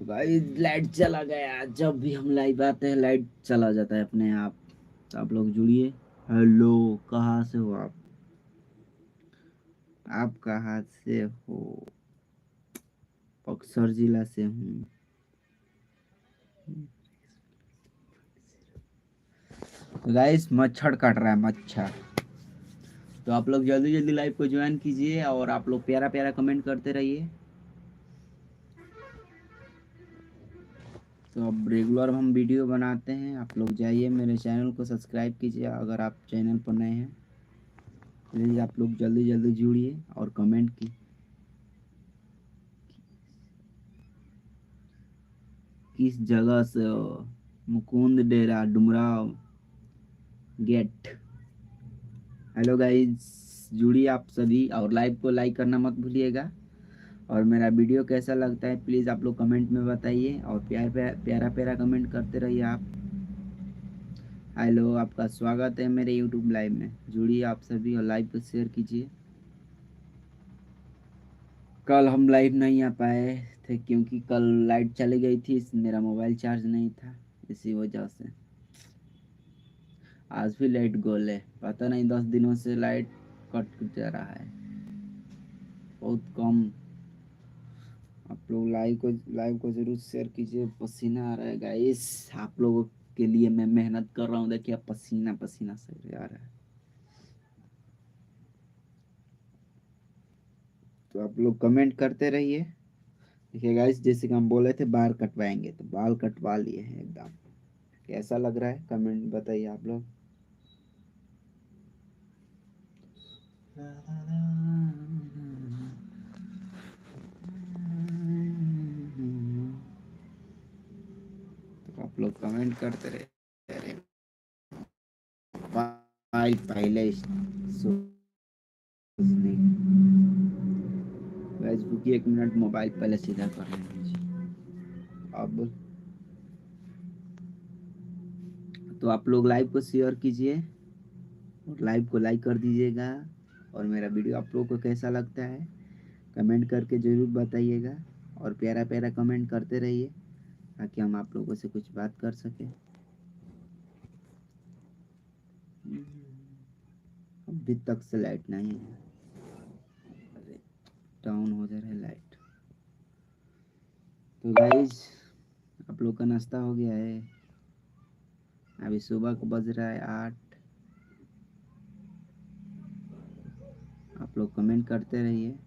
भाई लाइट चला गया। जब भी हम लाइव आते हैं लाइट चला जाता है अपने आप। तो आप लोग जुड़िए। हेलो, कहाँ से हो आप? आप कहाँ से हो? बक्सर जिला से हूँ। गाइस मच्छर काट रहा है, मच्छर। तो आप लोग जल्दी जल्दी लाइव को ज्वाइन कीजिए और आप लोग प्यारा प्यारा कमेंट करते रहिए। तो अब रेगुलर हम वीडियो बनाते हैं। आप लोग जाइए मेरे चैनल को सब्सक्राइब कीजिए अगर आप चैनल पर नए हैं। प्लीज़ आप लोग जल्दी जल्दी जुड़िए और कमेंट की। किस जगह से हो? मुकुंद डेरा डुमराव गेट। हेलो गाइस, जुड़िए आप सभी और लाइव को लाइक करना मत भूलिएगा। और मेरा वीडियो कैसा लगता है प्लीज़ आप लोग कमेंट में बताइए और प्यारा प्यारा कमेंट करते रहिए आप। हेलो, आपका स्वागत है मेरे यूट्यूब लाइव में। जुड़िए आप सभी और लाइव को शेयर कीजिए। कल हम लाइव नहीं आ पाए थे क्योंकि कल लाइट चली गई थी, मेरा मोबाइल चार्ज नहीं था, इसी वजह से। आज भी लाइट गोल है, पता नहीं 10 दिनों से लाइट कट जा रहा है बहुत कम। आप लोग लाइव को जरूर शेयर कीजिए। पसीना आ रहा है गाइस, आप लोगों के लिए मैं मेहनत कर रहा हूँ। देखिए पसीना पसीना से आ रहा है। तो आप लोग कमेंट करते रहिए। देखिए गाइस, जैसे कि हम बोले थे बाल कटवाएंगे तो बाल कटवा लिए हैं एकदम। कैसा लग रहा है कमेंट बताइए आप लोग। तो आप लोग कमेंट करते रहे। अरे भाई पहले फेसबुक 1 मिनट मोबाइल पहले सीधा कर लेंगे। अब तो आप लोग लाइव को शेयर कीजिए और लाइव को लाइक कर दीजिएगा। और मेरा वीडियो आप लोगों को कैसा लगता है कमेंट करके ज़रूर बताइएगा। और प्यारा प्यारा कमेंट करते रहिए ताकि हम आप लोगों से कुछ बात कर सकें। अभी तक से लाइट नहीं है। अरे डाउन हो जा रहा है लाइट। तो गाइज आप लोग का नाश्ता हो गया है? अभी सुबह को बज रहा है 8। आप लोग कमेंट करते रहिए।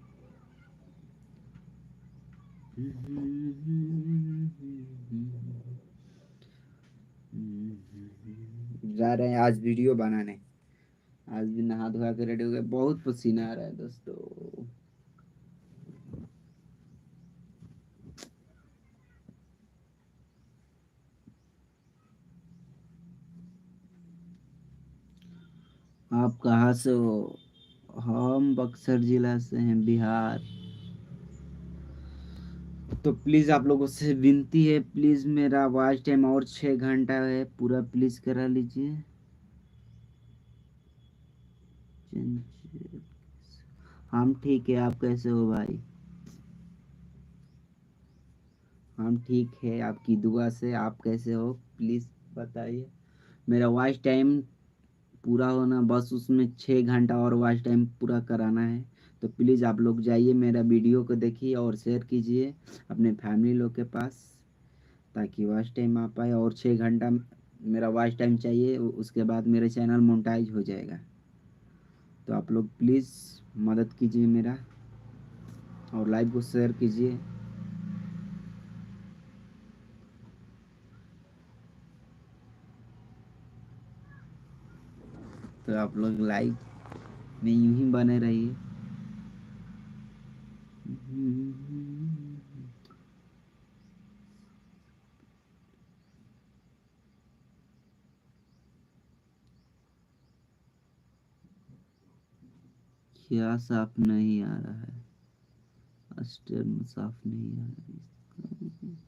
जा रहे हैं आज वीडियो बनाने। आज भी नहा धोआ के रेडी हो गए, बहुत पसीना आ रहा है दोस्तों। आप कहाँ से हो? हम बक्सर जिला से हैं, बिहार। तो प्लीज़ आप लोगों से विनती है, प्लीज़ मेरा वॉच टाइम और 6 घंटा है, पूरा प्लीज़ करा लीजिए। हम ठीक है, आप कैसे हो भाई? हम ठीक है आपकी दुआ से। आप कैसे हो प्लीज़ बताइए। मेरा वॉच टाइम पूरा होना बस, उसमें 6 घंटा और वॉच टाइम पूरा कराना है। तो प्लीज़ आप लोग जाइए मेरा वीडियो को देखिए और शेयर कीजिए अपने फैमिली लोग के पास ताकि वॉच टाइम आ पाए। और 6 घंटा मेरा वॉच टाइम चाहिए, उसके बाद मेरा चैनल मोनेटाइज हो जाएगा। तो आप लोग प्लीज़ मदद कीजिए मेरा और लाइव को शेयर कीजिए। तो आप लोग लाइव में यूं ही बने रहिए। क्या साफ नहीं आ रहा है? अस्टर में साफ नहीं आ रहा है।